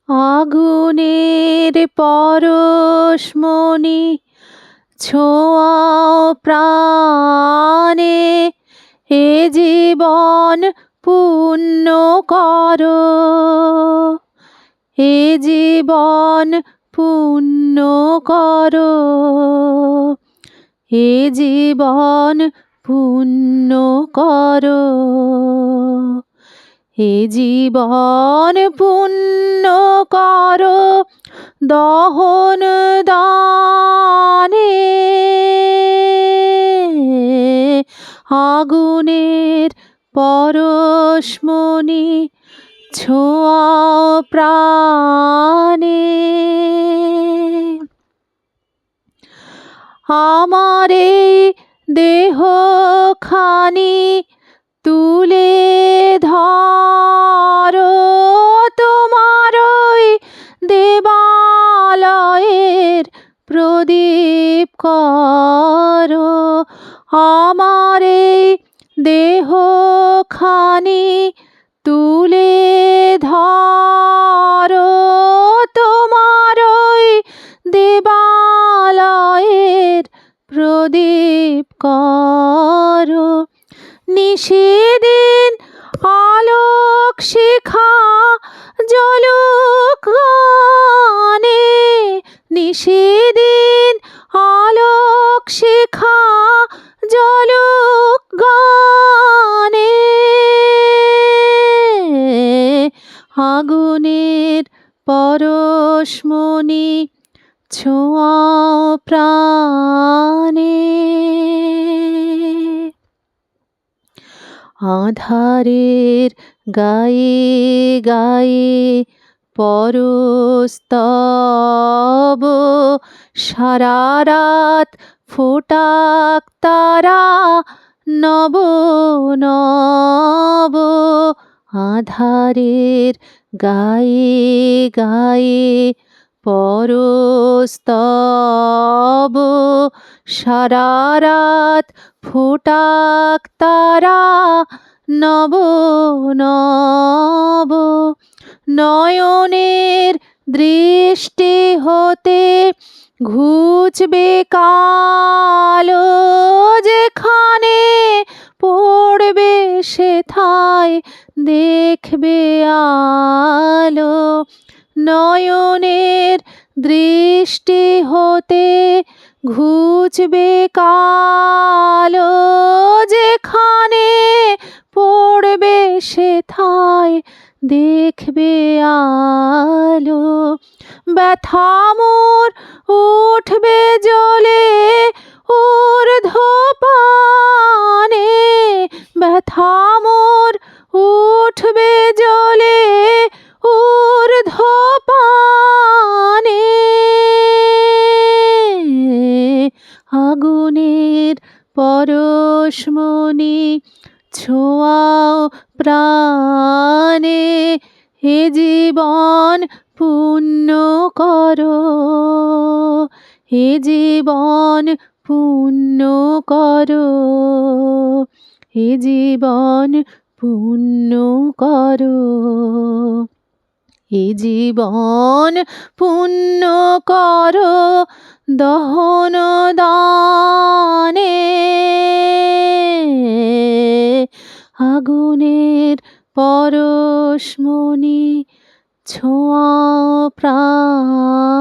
আগুনের পরশমণি ছোঁয়াও প্রাণে, এ জীবন পূর্ণ করো, এ জীবন পূর্ণ করো, এ জীবন পূর্ণ করো, এ জীবন পূর্ণ করো দহন দানে। আগুনের পরশমণি ছোঁয়াও প্রাণে। আমার এই দেহখানি তুলে ধরো, তোমার ওই দেবালয়ের প্রদীপ করো। আমার এই দেহখানি তুলে ধরো, তোমার ওই দেবালয়ের প্রদীপ করো। নিশিদিন আলোক শিখা জ্বলুক গানে, নিশিদিন আলোক শিখা জ্বলুক গানে। আগুনের পরশমণি ছোঁয়াও প্রাণে। আঁধারের গায়ে গায়ে পরস্তব, সারা রাত ফোটাক তারা নব নব। আঁধারের গায়ে গায়ে পরস্তব, সারা রাত ফোটাক তারা নব নব। নয়নের দৃষ্টি হতে ঘুচবে কালো, যেখানে পড়বে সেথায় দেখবে আলো। নয়নের দৃষ্টি হতে ঘুচবে কালো, যেখানে পড়বে সেথায় দেখবে আলো। ব্যথা মোর উঠবে জ্বলে ঊর্ধ্বপানে, ব্যথা মোর উঠবে জ্বলে ঊর্ধ্বপানে। আগুনের পরশমণি ছোঁয়াও প্রাণে, এ জীবন পূর্ণ করো, এ জীবন পূর্ণ করো, এ জীবন পূর্ণ করো, এ জীবন পূর্ণ করো দহন দানে। আগুনের পরশমণি ছোঁয়াও প্রাণ।